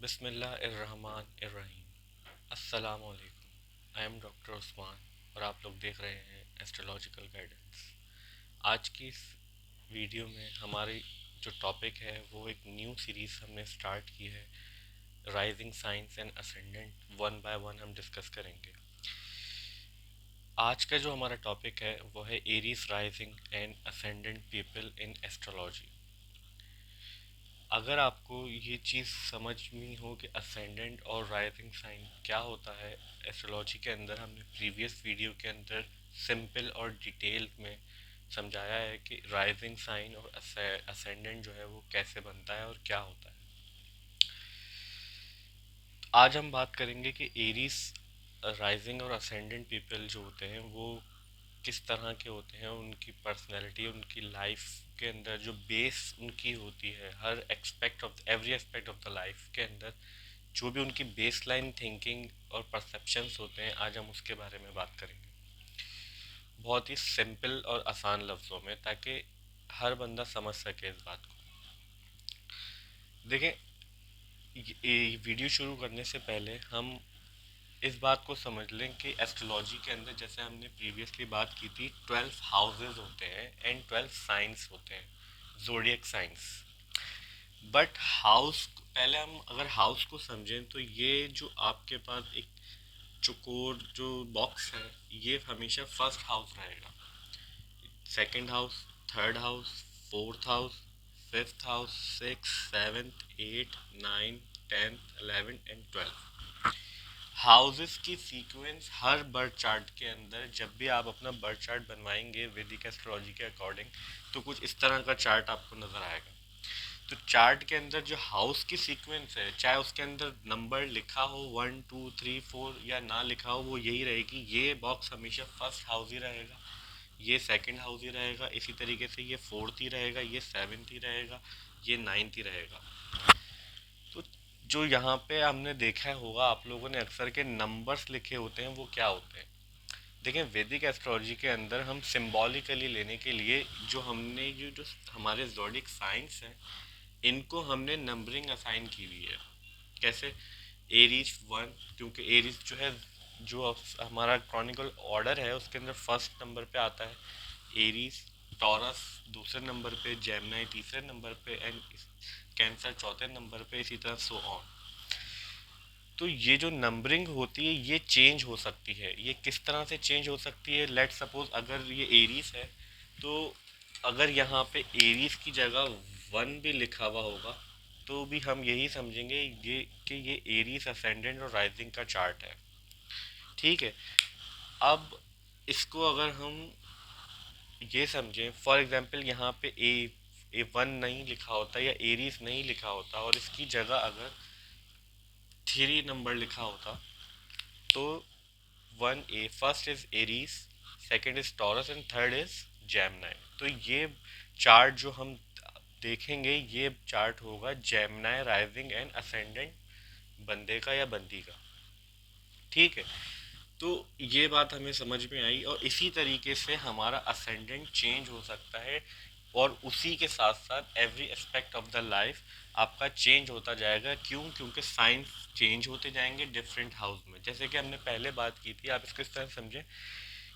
बिस्मिल्लाहिर्रहमानिर्रहीम। अस्सलाम वालेकुम। आई एम डॉक्टर उस्मान और आप लोग देख रहे हैं एस्ट्रोलॉजिकल गाइडेंस। आज की इस वीडियो में हमारी जो टॉपिक है वो एक न्यू सीरीज़ हमने स्टार्ट की है, rising science and ascendant. One by one हम डिस्कस करेंगे। आज का जो हमारा टॉपिक है वो है Aries rising and ascendant people in astrology. अगर आपको ये चीज़ समझ में हो कि असेंडेंट और राइजिंग साइन क्या होता है एस्ट्रोलॉजी के अंदर, हमने प्रीवियस वीडियो के अंदर सिंपल और डिटेल में समझाया है कि राइजिंग साइन और असेंडेंट जो है वो कैसे बनता है और क्या होता है। आज हम बात करेंगे कि एरीज राइजिंग और असेंडेंट पीपल जो होते हैं वो किस तरह के होते हैं, उनकी पर्सनैलिटी, उनकी लाइफ के अंदर जो बेस उनकी होती है, हर expect of every aspect of the life के अंदर जो भी उनकी बेस लाइन थिंकिंग और परसेप्शंस होते हैं, आज हम उसके बारे में बात करेंगे बहुत ही सिंपल और आसान लफ्ज़ों में, ताकि हर बंदा समझ सके इस बात को। देखें, ये वीडियो शुरू करने से पहले हम इस बात को समझ लें कि एस्ट्रोलॉजी के अंदर, जैसे हमने प्रीवियसली बात की थी, 12 हाउसेस होते हैं एंड 12 साइंस होते हैं, जोडियक साइंस। बट हाउस, पहले हम अगर हाउस को समझें तो ये जो आपके पास एक चौकोर जो बॉक्स है, ये हमेशा फर्स्ट हाउस रहेगा। Second house, third house, fourth house, fifth house, six, seventh, eight, nine, tenth, 11 and 12। Houses की सीक्वेंस हर बर्थ चार्ट के अंदर, जब भी आप अपना बर्थ चार्ट बनवाएंगे वैदिक एस्ट्रोलॉजी के अकॉर्डिंग, तो कुछ इस तरह का चार्ट आपको नज़र आएगा। तो चार्ट के अंदर जो हाउस की सीक्वेंस है, चाहे उसके अंदर नंबर लिखा हो 1 2 3 4 या ना लिखा हो, वो यही रहेगी। ये बॉक्स हमेशा फर्स्ट हाउस ही रहेगा, ये सेकंड हाउस ही रहेगा, इसी तरीके से ये फोर्थ ही रहेगा, ये सेवेंथ ही रहेगा, ये नाइन्थ ही रहेगा। तो जो यहाँ पे हमने देखा होगा आप लोगों ने अक्सर के नंबर्स लिखे होते हैं, वो क्या होते हैं? देखें, वैदिक एस्ट्रोलॉजी के अंदर हम सिंबॉलिकली लेने के लिए जो हमने जो हमारे ज़ोडिक साइंस हैं, इनको हमने नंबरिंग असाइन की हुई है। कैसे? एरीज वन, क्योंकि एरीज जो है, जो हमारा क्रॉनिकल ऑर्डर है उसके अंदर फर्स्ट नंबर पे आता है एरीज, टॉरस दूसरे नंबर पे, जेमिनी तीसरे नंबर पे एंड कैंसर चौथे नंबर पे, इसी तरह सो ऑन। तो ये जो नंबरिंग होती है ये चेंज हो सकती है। ये किस तरह से चेंज हो सकती है? लेट सपोज अगर ये एरीज है, तो अगर यहाँ पे एरीज की जगह वन भी लिखा हुआ होगा तो भी हम यही समझेंगे ये कि ये एरीज असेंडेंट और राइजिंग का चार्ट है। ठीक है। अब इसको अगर हम ये समझें, फॉर एग्जांपल यहाँ पे ए वन नहीं लिखा होता या एरीज नहीं लिखा होता और इसकी जगह अगर थ्री नंबर लिखा होता, तो one A first is Aries, second is taurus and third is Gemini. तो ये चार्ट जो हम देखेंगे, ये चार्ट होगा जेमिनी राइजिंग एंड असेंडेंट बंदे का या बंदी का। ठीक है। तो ये बात हमें समझ में आई, और इसी तरीके से हमारा असेंडेंट चेंज हो सकता है, और उसी के साथ साथ every aspect of the life आपका चेंज होता जाएगा। क्यों? क्योंकि साइंस चेंज होते जाएंगे डिफरेंट हाउस में। जैसे कि हमने पहले बात की थी, आप इसको इस तरह समझें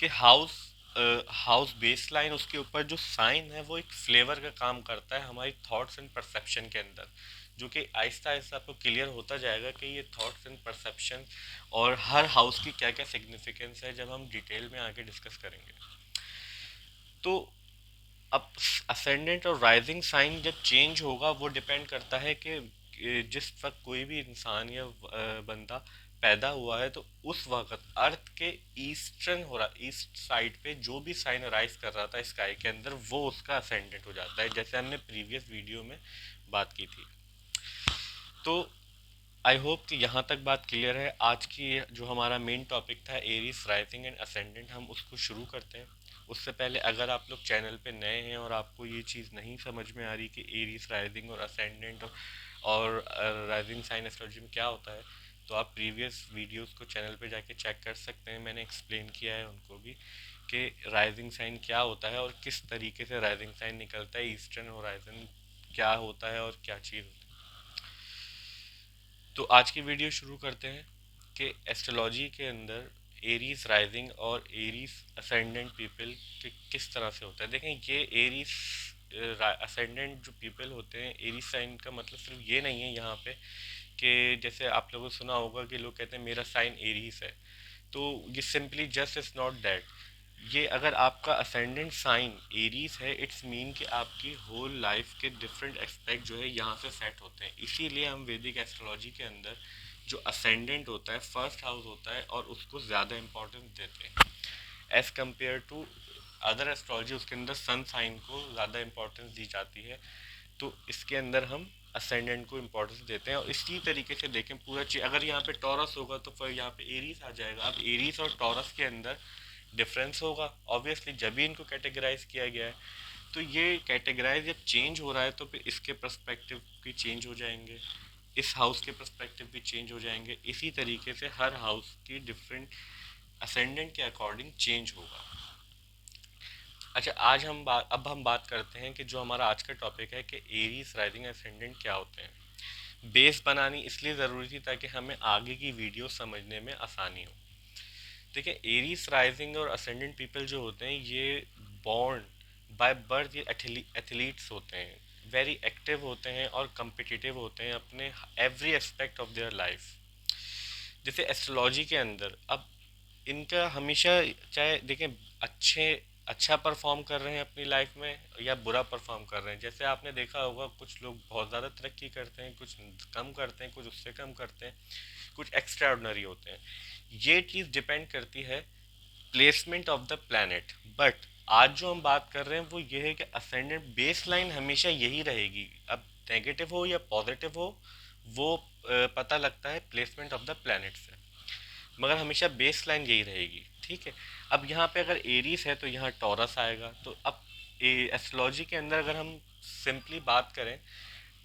कि हाउस बेस लाइन, उसके ऊपर जो साइन है वो एक फ्लेवर का काम करता है हमारी थॉट्स एंड परसेप्शन के अंदर, जो कि आहिस्ता आहिस्ता आपको क्लियर होता जाएगा कि ये थॉट्स एंड परसेप्शन और हर हाउस की क्या क्या सिग्निफिकेंस है, जब हम डिटेल में आगे डिस्कस करेंगे। तो अब असेंडेंट और राइजिंग साइन जब चेंज होगा, वो डिपेंड करता है कि जिस वक्त कोई भी इंसान या बंदा पैदा हुआ है, तो उस वक्त अर्थ के ईस्टर्न हो रहा, ईस्ट साइड पे जो भी साइन राइज कर रहा था स्काई के अंदर, वो उसका असेंडेंट हो जाता है, जैसे हमने प्रीवियस वीडियो में बात की थी। तो आई होप कि यहाँ तक बात क्लियर है। आज की जो हमारा मेन टॉपिक था एरीज राइजिंग एंड असेंडेंट, हम उसको शुरू करते हैं। उससे पहले अगर आप लोग चैनल पे नए हैं और आपको ये चीज़ नहीं समझ में आ रही कि एरीज राइजिंग और असेंडेंट और राइजिंग साइन एस्ट्रोलॉजी में क्या होता है, तो आप प्रीवियस वीडियोस को चैनल पे जाके चेक कर सकते हैं। मैंने एक्सप्लेन किया है उनको भी कि राइजिंग साइन क्या होता है और किस तरीके से राइजिंग साइन निकलता है, ईस्टर्न होराइजन क्या होता है और क्या चीज़ होती है। तो आज की वीडियो शुरू करते हैं कि एस्ट्रोलॉजी के अंदर एरीज राइजिंग और एरीज असेंडेंट पीपल के किस तरह से होता है। देखें, ये एरीज असेंडेंट जो पीपल होते हैं, एरीज साइन का मतलब सिर्फ ये नहीं है यहाँ पे कि जैसे आप लोगों ने सुना होगा कि लोग कहते हैं मेरा साइन एरीज है। तो ये simply just is not that. ये अगर आपका असेंडेंट साइन एरीज है, इट्स मीन कि आपकी होल लाइफ के डिफरेंट एस्पेक्ट जो है यहाँ से सेट होते हैं। इसीलिए हम वैदिक एस्ट्रोलॉजी के अंदर जो असेंडेंट होता है, फर्स्ट हाउस होता है, और उसको ज़्यादा इंपॉर्टेंस देते हैं as compare to other astrology. उसके अंदर सन साइन को ज़्यादा इंपॉर्टेंस दी जाती है। तो इसके अंदर हम असेंडेंट को इम्पोर्टेंस देते हैं। और इसी तरीके से देखें पूरा चीज, अगर यहाँ पे टॉरस होगा तो फिर यहाँ पे एरीज आ जाएगा। अब एरीज और टॉरस के अंदर डिफरेंस होगा ऑब्वियसली, जब भी इनको कैटेगराइज किया गया है। तो ये कैटेगराइज जब चेंज हो रहा है तो फिर इसके पर्सपेक्टिव भी चेंज हो जाएंगे, इस हाउस के पर्सपेक्टिव भी चेंज हो जाएंगे। इसी तरीके से हर हाउस की डिफरेंट असेंडेंट के अकॉर्डिंग चेंज होगा। अच्छा, अब हम बात करते हैं कि जो हमारा आज का टॉपिक है कि एरीज राइजिंग असेंडेंट क्या होते हैं। बेस बनानी इसलिए ज़रूरी थी ताकि हमें आगे की वीडियो समझने में आसानी हो। देखिए, एरीज राइजिंग और असेंडेंट पीपल जो होते हैं, ये बॉर्न बाय बर्थ ये एथलीट्स होते हैं, वेरी एक्टिव होते हैं और कम्पिटिटिव होते हैं अपने every aspect of their life. जैसे एस्ट्रोलॉजी के अंदर अब इनका हमेशा, चाहे देखें, अच्छे अच्छा परफॉर्म कर रहे हैं अपनी लाइफ में या बुरा परफॉर्म कर रहे हैं। जैसे आपने देखा होगा, कुछ लोग बहुत ज़्यादा तरक्की करते हैं, कुछ कम करते हैं, कुछ उससे कम करते हैं, कुछ एक्स्ट्रा ऑर्डिनरी होते हैं। ये चीज़ डिपेंड करती है placement of the planet. But आज जो हम बात कर रहे हैं वो ये है कि असेंडेंट बेस लाइन हमेशा यही रहेगी। अब नेगेटिव हो या पॉजिटिव हो, वो पता लगता है प्लेसमेंट ऑफ द प्लैनेट से, मगर हमेशा बेस लाइन यही रहेगी। ठीक है। अब यहाँ पे अगर एरीज है तो यहाँ टॉरस आएगा। तो अब एस्ट्रोलॉजी के अंदर अगर हम सिंपली बात करें,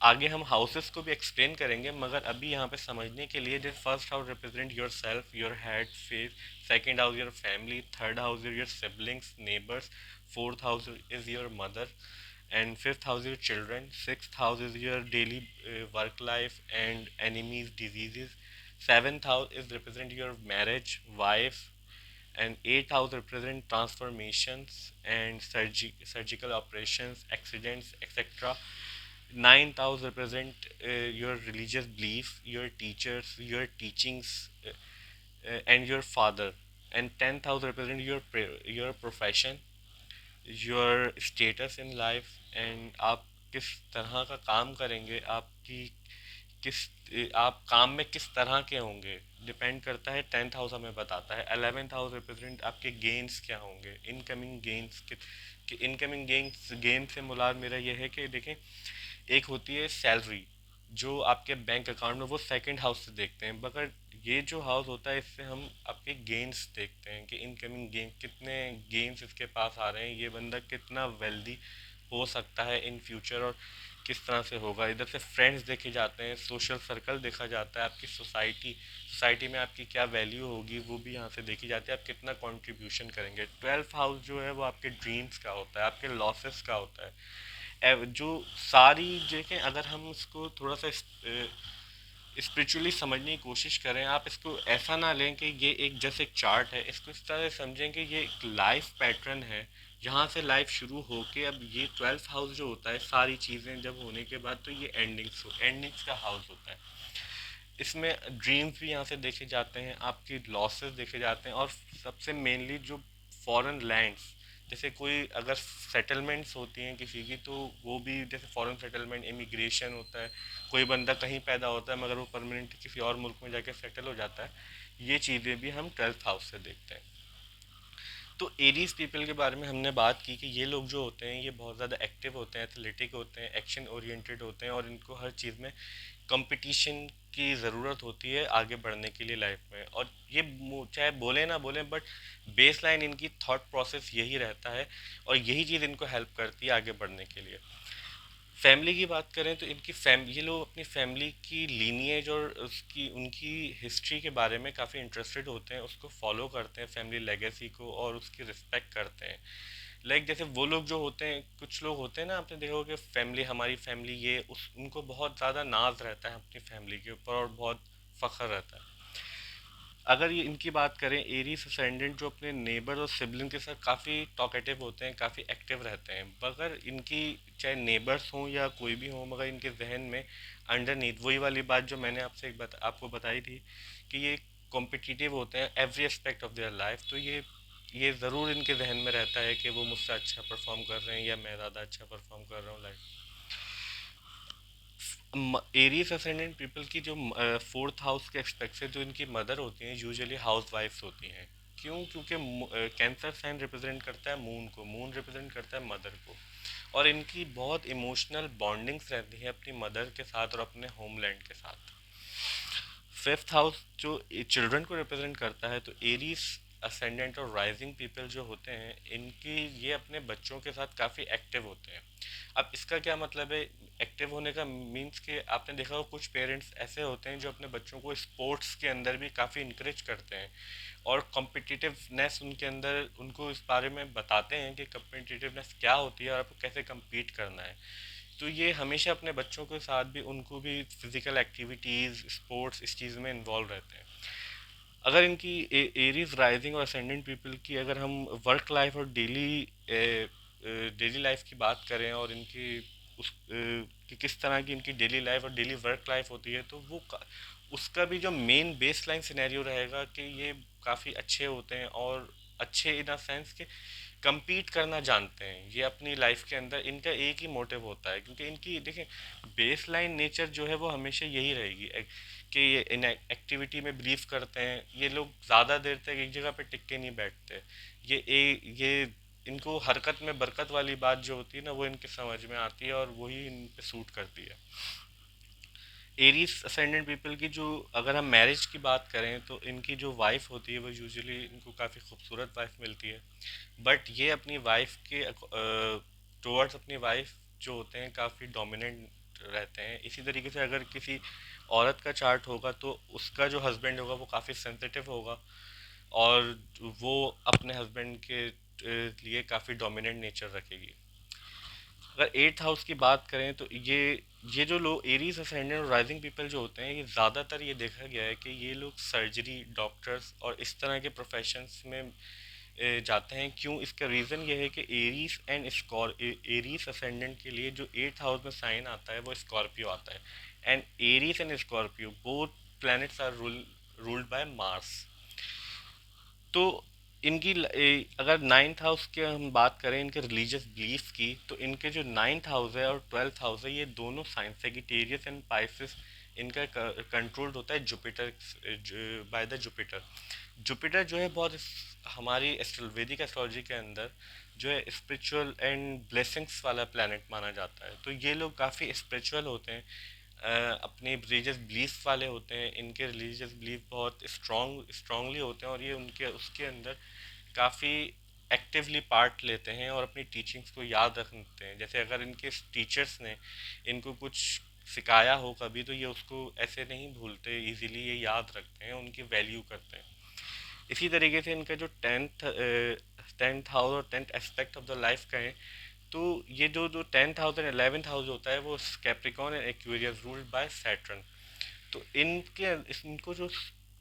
आगे हम हाउसेस को भी एक्सप्लेन करेंगे, मगर अभी यहाँ पे समझने के लिए, जैसे first house represent your self, your head face, second house your family, third house your siblings neighbours, fourth house is your mother, and fifth house your children, sixth house is your daily work life and enemies diseases, seventh house is represent your marriage wife, and eighth house represent transformations and surgical operations, accidents, etc. Ninth house represent your religious belief, your teachers, your teachings, and your father. And tenth house represent your profession, your status in life, and आप किस तरह का काम करेंगे, आपकी किस आप काम में किस तरह के होंगे, डिपेंड करता है। टेंथ हाउस हमें बताता है। 11th हाउस रिप्रेजेंट आपके गेन्स क्या होंगे, इनकमिंग गेन्स कि इनकमिंग गेन्स, गेन से मुराद मेरा ये है कि देखें, एक होती है सैलरी जो आपके बैंक अकाउंट में, वो सेकंड हाउस से देखते हैं। मगर ये जो हाउस होता है, इससे हम आपके गेन्स देखते हैं कि इनकमिंग गेन, कितने गेन्स इसके पास आ रहे हैं, ये बंदा कितना वेल्दी हो सकता है इन फ्यूचर और किस तरह से होगा। इधर से फ्रेंड्स देखे जाते हैं, सोशल सर्कल देखा जाता है, आपकी सोसाइटी, सोसाइटी में आपकी क्या वैल्यू होगी वो भी यहाँ से देखी जाती है, आप कितना कंट्रीब्यूशन करेंगे। 12th हाउस जो है वो आपके ड्रीम्स का होता है, आपके लॉसेस का होता है। जो सारी देखें, अगर हम इसको थोड़ा सा स्पिरिचुअली समझने की कोशिश करें, आप इसको ऐसा ना लें कि ये एक जैसे एक चार्ट है, इसको इस तरह से समझें कि ये एक लाइफ पैटर्न है, जहाँ से लाइफ शुरू होके अब ये 12th हाउस जो होता है, सारी चीज़ें जब होने के बाद तो ये एंडिंग्स का हाउस होता है। इसमें ड्रीम्स भी यहाँ से देखे जाते हैं, आपकी लॉसेस देखे जाते हैं, और सबसे मेनली जो फॉरेन लैंड्स, जैसे कोई अगर सेटलमेंट्स होती हैं किसी की, तो वो भी जैसे फॉरेन सेटलमेंट, इमिग्रेशन होता है, कोई बंदा कहीं पैदा होता है मगर वो परमानेंट किसी और मुल्क में जाके सेटल हो जाता है। ये चीज़ें भी हम 12th हाउस से देखते हैं। तो एरीज पीपल के बारे में हमने बात की कि ये लोग जो होते हैं, ये बहुत ज़्यादा एक्टिव होते हैं, एथलेटिक होते हैं, एक्शन ओरिएंटेड होते हैं, और इनको हर चीज़ में कंपटीशन की ज़रूरत होती है आगे बढ़ने के लिए लाइफ में। और ये चाहे बोले ना बोले, बट बेस लाइन इनकी थॉट प्रोसेस यही रहता है, और यही चीज़ इनको हेल्प करती है आगे बढ़ने के लिए। फैमिली की बात करें तो इनकी ये लोग अपनी फैमिली की लीनिएज और उसकी उनकी हिस्ट्री के बारे में काफ़ी इंटरेस्टेड होते हैं, उसको फॉलो करते हैं, फैमिली लेगेसी को, और उसकी रिस्पेक्ट करते हैं। लाइक जैसे वो लोग जो होते हैं, कुछ लोग होते हैं ना, आपने देखा होगा कि फैमिली, हमारी फैमिली, ये उस उनको बहुत ज़्यादा नाज रहता है अपनी फैमिली के ऊपर और बहुत फख्र रहता है। अगर ये इनकी बात करें, एरीज असेंडेंट जो अपने नेबर और सिबलिंग के साथ काफ़ी टॉकेटिव होते हैं, काफ़ी एक्टिव रहते हैं, मगर इनकी चाहे नेबर्स हों या कोई भी हो, मगर इनके जहन में अंडरनीथ वही वाली बात जो मैंने आपसे आपको बताई थी कि ये कॉम्पिटिटिव होते हैं every aspect of their life. तो ये ज़रूर इनके जहन में रहता है कि वो मुझसे अच्छा परफॉर्म कर रहे हैं या मैं ज़्यादा अच्छा परफॉर्म कर रहा हूँ लाइफ। एरीज असेंडेंट पीपल की जो फोर्थ हाउस के एस्पेक्ट से जो इनकी मदर होती हैं, यूजुअली हाउस वाइफ्स होती हैं। क्यों? क्योंकि कैंसर साइन रिप्रेजेंट करता है मून को, मून रिप्रेजेंट करता है मदर को, और इनकी बहुत इमोशनल बॉन्डिंग्स रहती है अपनी मदर के साथ और अपने होमलैंड के साथ। फिफ्थ हाउस जो चिल्ड्रन को रिप्रेजेंट करता है, तो एरीज असेंडेंट और राइजिंग पीपल जो होते हैं, इनकी ये अपने बच्चों के साथ काफ़ी एक्टिव होते हैं। अब इसका क्या मतलब है एक्टिव होने का? मीन्स कि आपने देखा हो कुछ पेरेंट्स ऐसे होते हैं जो अपने बच्चों को स्पोर्ट्स के अंदर भी काफ़ी इंकरेज करते हैं और कॉम्पिटिटिवनेस उनके अंदर, उनको इस बारे में बताते हैं कि कॉम्पिटिटिवनेस क्या होती है और आपको कैसे compete करना है। तो ये हमेशा अपने बच्चों के साथ भी, उनको भी फिजिकल एक्टिविटीज़, स्पोर्ट्स, इस चीज़ में इन्वॉल्व रहते हैं। अगर इनकी एरीज राइजिंग और असेंडेंट पीपल की अगर हम वर्क लाइफ और डेली लाइफ की बात करें और इनकी कि किस तरह की इनकी डेली लाइफ और डेली वर्क लाइफ होती है, तो उसका भी जो मेन बेस लाइन सिनेरियो रहेगा कि ये काफ़ी अच्छे होते हैं, और अच्छे इन अ सेंस कि compete करना जानते हैं। ये अपनी लाइफ के अंदर इनका एक ही मोटिव होता है, क्योंकि इनकी देखें बेस लाइन नेचर जो है वो हमेशा यही रहेगी कि ये इन एक्टिविटी में बिलीव करते हैं। ये लोग ज़्यादा देर तक एक जगह पे टिक के नहीं बैठते। ये इनको हरकत में बरकत वाली बात जो होती है ना, वो इनके समझ में आती है और वही इन पे सूट करती है। एरीज असेंडेंट पीपल की जो, अगर हम मैरिज की बात करें, तो इनकी जो वाइफ होती है वो यूजुअली इनको काफ़ी खूबसूरत वाइफ मिलती है, बट ये अपनी वाइफ के टुवर्ड्स अपनी वाइफ जो होते हैं काफ़ी डोमिनेंट रहते हैं। इसी तरीके से अगर किसी औरत का चार्ट होगा तो उसका जो हस्बैंड होगा वो काफ़ी सेंसिटिव होगा, और वो अपने हस्बैंड के लिए काफ़ी डोमिनेंट नेचर रखेगी। अगर एट्थ हाउस की बात करें, तो ये जो लोग एरीज असेंडेंट और राइजिंग पीपल जो होते हैं, ये ज़्यादातर ये देखा गया है कि ये लोग सर्जरी, डॉक्टर्स और इस तरह के प्रोफेशंस में जाते हैं। क्यों? इसका रीज़न ये है कि एरीज एंड एरीज असेंडेंट के लिए जो एट्थ हाउस में साइन आता है वो स्कॉर्पियो आता है, and Aries and Scorpio both planets are ruled by Mars. तो अगर नाइन्थ हाउस की हम बात करें इनके रिलीजियस बिलीफ की, तो इनके जो नाइन्थ हाउस है और ट्वेल्थ हाउस है, ये दोनों साइन सेगिटेरियस एंड पाइसेस, इनका कंट्रोल्ड होता है Jupiter, by the Jupiter. Jupiter जो है बहुत हमारी वैदिक एस्ट्रोलॉजी के अंदर जो है स्पिरिचुअल एंड ब्लेसिंग्स वाला प्लैनेट माना जाता है। तो ये लोग काफ़ी स्पिरिचुअल होते हैं, अपने रिलीजियस बिलीफ वाले होते हैं, इनके रिलीजियस बिलीफ बहुत स्ट्रांगली होते हैं, और ये उनके उसके अंदर काफ़ी एक्टिवली पार्ट लेते हैं और अपनी टीचिंग्स को याद रखते हैं। जैसे अगर इनके टीचर्स ने इनको कुछ सिखाया हो कभी, तो ये उसको ऐसे नहीं भूलते इजीली, ये याद रखते हैं, उनकी वैल्यू करते हैं। इसी तरीके से इनका जो टेंथ हाउस और tenth aspect of the life का है, तो ये जो जो tenth house and 11th house होता है वो Capricorn and Aquarius ruled by Saturn. तो इनको जो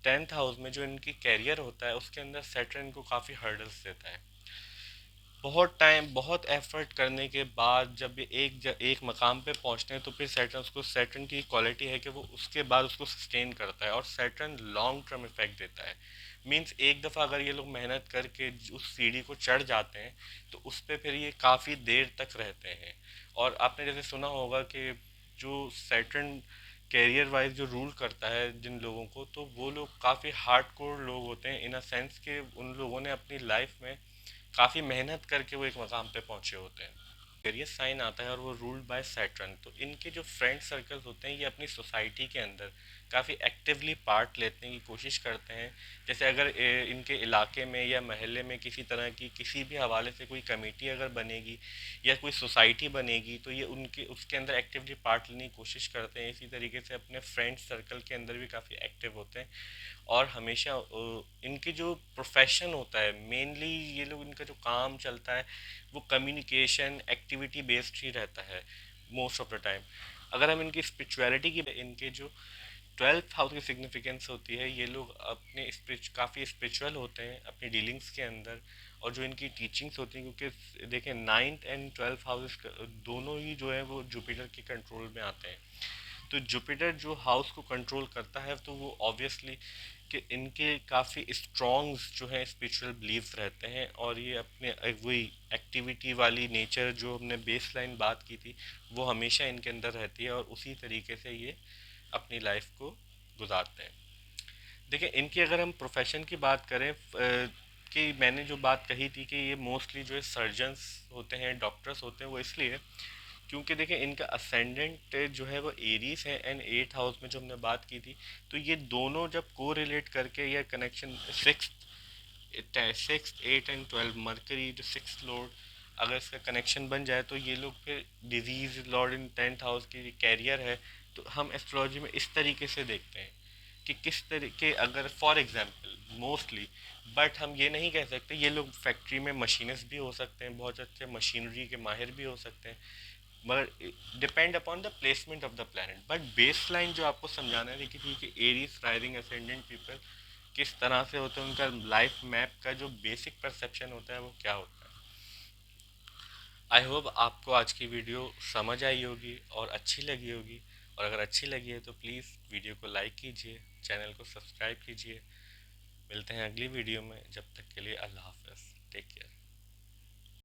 टेंथ हाउस में जो इनकी कैरियर होता है उसके अंदर सैटर्न को काफ़ी हर्डल्स देता है। बहुत टाइम, बहुत एफर्ट करने के बाद जब ये एक मकाम पे पहुंचते हैं, तो फिर सैटर्न की क्वालिटी है कि वो उसके बाद उसको सस्टेन करता है, और सैटर्न लॉन्ग टर्म इफेक्ट देता है। मींस एक दफ़ा अगर ये लोग मेहनत करके उस सीढ़ी को चढ़ जाते हैं, तो उस पे फिर ये काफ़ी देर तक रहते हैं। और आपने जैसे सुना होगा कि जो सैटर्न कैरियर वाइज जो रूल करता है जिन लोगों को, तो वो लोग काफ़ी हार्डकोर लोग होते हैं, इन अ सेंस के उन लोगों ने अपनी लाइफ में काफ़ी मेहनत करके वो एक मकाम पे पहुंचे होते हैं। वेरियस साइन आता है और वो रूल्ड बाय सैटर्न। तो इनके जो फ्रेंड सर्कल्स होते हैं ये अपनी सोसाइटी के अंदर काफ़ी एक्टिवली पार्ट लेने की कोशिश करते हैं। जैसे अगर इनके इलाके में या महल्ले में किसी तरह की किसी भी हवाले से कोई कमेटी अगर बनेगी या कोई सोसाइटी बनेगी तो ये उनके उसके अंदर एक्टिवली पार्ट लेने की कोशिश करते हैं। इसी तरीके से अपने फ्रेंड सर्कल के अंदर भी काफ़ी एक्टिव होते हैं। और हमेशा इनके जो प्रोफेशन होता है मेनली ये लोग इनका जो काम चलता है वो कम्युनिकेशन एक्टिविटी बेस्ड ही रहता है मोस्ट ऑफ द टाइम। अगर हम इनकी स्पिरिचुअलिटी की इनके जो 12th हाउस की सिग्निफिकेंस होती है ये लोग अपने काफ़ी स्पिरिचुअल होते हैं अपनी डीलिंग्स के अंदर। और जो इनकी टीचिंग्स होती हैं क्योंकि देखें 9th एंड 12th हाउस दोनों ही जो है वो जुपिटर के कंट्रोल में आते हैं। तो जुपिटर जो हाउस को कंट्रोल करता है तो वो ऑब्वियसली कि इनके काफ़ी स्ट्रॉन्ग जो है स्पिरिचुअल बिलीव्स रहते हैं। और ये अपने वही एक्टिविटी वाली नेचर जो हमने बेस लाइन बात की थी वो हमेशा इनके अंदर रहती है और उसी तरीके से ये अपनी लाइफ को गुजारते हैं। देखिए इनकी अगर हम प्रोफेशन की बात करें कि मैंने जो बात कही थी कि ये मोस्टली जो है सर्जन्स होते हैं डॉक्टर्स होते हैं वो इसलिए क्योंकि देखिए इनका असेंडेंट जो है वो एरीज है एंड 8th हाउस में जो हमने बात की थी तो ये दोनों जब को रिलेट करके या कनेक्शन सिक्स 8 एंड 12 मरकरी जो 6th लॉर्ड अगर इसका कनेक्शन बन जाए तो ये लोग फिर डिजीज लॉर्ड इन 10th हाउस की कैरियर है। तो हम एस्ट्रोलॉजी में इस तरीके से देखते हैं कि किस तरीके अगर फॉर एग्जांपल मोस्टली बट हम ये नहीं कह सकते ये लोग फैक्ट्री में मशीनिस्ट भी हो सकते हैं बहुत अच्छे मशीनरी के माहिर भी हो सकते हैं मगर depend upon the placement of the planet. But base line जो आपको समझाना है कि ठीक है एरीज राइजिंग असेंडेंट पीपल किस तरह से होते हैं उनका लाइफ मैप का जो बेसिक परसेप्शन होता है वो क्या होता है। आई होप आपको आज की वीडियो समझ आई होगी और अच्छी लगी होगी। और अगर अच्छी लगी है तो प्लीज़ वीडियो को लाइक कीजिए चैनल को सब्सक्राइब कीजिए। मिलते हैं अगली वीडियो में जब तक के लिए अल्लाह हाफ़िज़ टेक केयर।